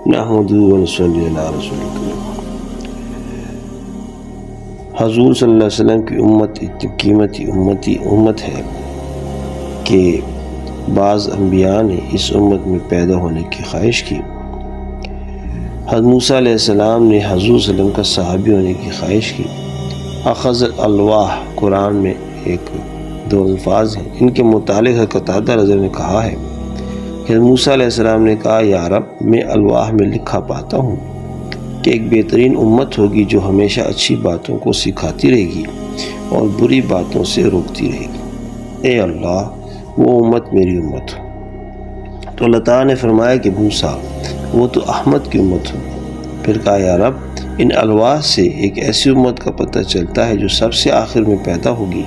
نحمدہ و نصلی علی رسول اللہ۔ حضور صلی اللہ علیہ وسلم کی امت اتنی قیمتی امت ہے کہ بعض انبیاء نے اس امت میں پیدا ہونے کی خواہش کی۔ حضرت موسیٰ علیہ السلام نے حضور صلی اللہ علیہ وسلم کا صحابی ہونے کی خواہش کی۔ اخذ الالواح قرآن میں ایک دو الفاظ ہیں، ان کے متعلق قتادہ رضی اللہ عنہ نے کہا ہے کہ موسیٰ علیہ السلام نے کہا یا رب میں الواح میں لکھا پاتا ہوں کہ ایک بہترین امت ہوگی جو ہمیشہ اچھی باتوں کو سکھاتی رہے گی اور بری باتوں سے روکتی رہے گی۔ اے اللہ وہ امت میری امت ہو۔ تو اللہ تعالیٰ نے فرمایا کہ موسیٰ وہ تو احمد کی امت ہو۔ پھر کہا یا رب ان الواح سے ایک ایسی امت کا پتہ چلتا ہے جو سب سے آخر میں پیدا ہوگی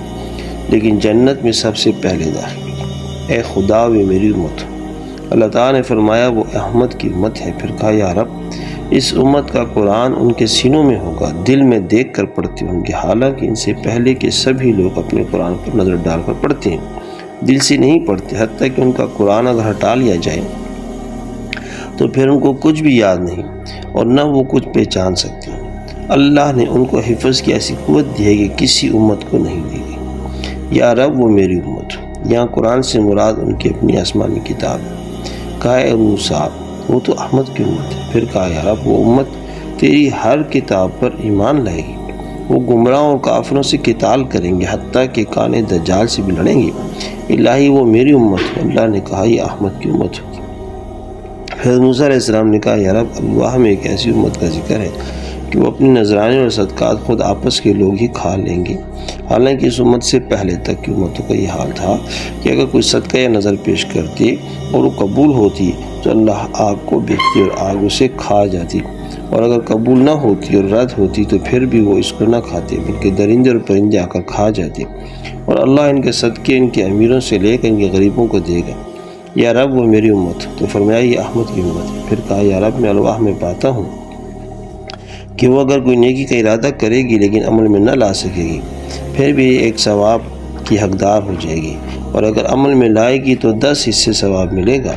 لیکن جنت میں سب سے پہلے داخل ہوگی۔ اے خدا وہ میری امت ہو۔ اللہ تعالیٰ نے فرمایا وہ احمد کی امت ہے۔ پھر کہا یا رب اس امت کا قرآن ان کے سینوں میں ہوگا، دل میں دیکھ کر پڑھتے ہوں گے، حالانکہ ان سے پہلے کے سبھی لوگ اپنے قرآن پر نظر ڈال کر پڑھتے ہیں، دل سے نہیں پڑھتے، حتیٰ کہ ان کا قرآن اگر ہٹا لیا جائے تو پھر ان کو کچھ بھی یاد نہیں اور نہ وہ کچھ پہچان سکتے۔ اللہ نے ان کو حفظ کی ایسی قوت دی ہے کہ کسی امت کو نہیں دی گئی۔ یا رب وہ میری امت ہو۔ یہاں قرآن سے مراد ان کی اپنی آسمانی کتاب ہے۔ کہا اے موسیٰ وہ تو احمد کی امت ہے۔ پھر کہا یا رب وہ امت تیری ہر کتاب پر ایمان لائے گی، وہ گمراہوں اور کافروں سے قتال کریں گے، حتیٰ کہ کان دجال سے بھی لڑیں گے۔ الہی وہ میری امت ہے۔ اللہ نے کہا یہ احمد کی امت ہوگی۔ پھر موسیٰ علیہ السلام نے کہا یا رب الواح میں ایک ایسی امت کا ذکر ہے کہ وہ اپنی نذرانے اور صدقات خود آپس کے لوگ ہی کھا لیں گے، حالانکہ اس امت سے پہلے تک کی امتوں کا یہ حال تھا کہ اگر کوئی صدقہ یا نظر پیش کرتی اور وہ قبول ہوتی تو اللہ آگ کو بھیجتی اور آگ اسے کھا جاتی، اور اگر قبول نہ ہوتی اور رد ہوتی تو پھر بھی وہ اس کو نہ کھاتے بلکہ درندے اور پرندے آ کر کھا جاتے، اور اللہ ان کے صدقے ان کے امیروں سے لے کر ان کے غریبوں کو دے گا۔ یا رب وہ میری امت، تو فرمایا یہ احمد کی امت ہے۔ پھر کہا یا رب میں الواح میں پاتا ہوں کہ وہ اگر کوئی نیکی کا ارادہ کرے گی لیکن عمل میں نہ لا سکے گی پھر بھی ایک ثواب کی حقدار ہو جائے گی، اور اگر عمل میں لائے گی تو 10 حصے ثواب ملے گا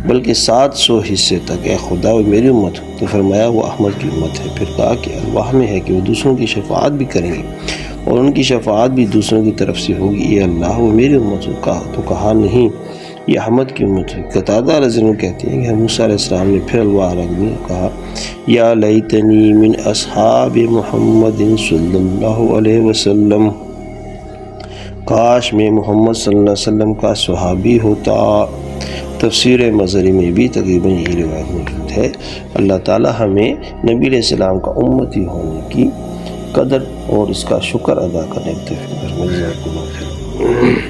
بلکہ 700 حصے تک۔ اے خدا وہ میری امت ہو۔ تو فرمایا وہ احمد کی امت ہے۔ پھر کہا کہ الواح میں ہے کہ وہ دوسروں کی شفاعت بھی کریں گے اور ان کی شفاعت بھی دوسروں کی طرف سے ہوگی۔ اے اللہ وہ میری امت ہو۔ تو کہا نہیں یہ احمد کی امت ہے۔ قتادہ رضی اللہ عنہ کہتے ہیں کہ موسیٰ علیہ السلام نے پھر الواح رکھ دیا، کہا یا لیتنی من اصحاب محمد صلی اللہ علیہ وسلم، کاش میں محمد صلی اللہ علیہ وسلم کا صحابی ہوتا۔ تفسیر مظہری میں بھی تقریباً یہی روایت موجود ہے۔ اللہ تعالی ہمیں نبی علیہ السلام کا امتی ہونے کی قدر اور اس کا شکر ادا کرنے کی توفیق عطا فرمائے۔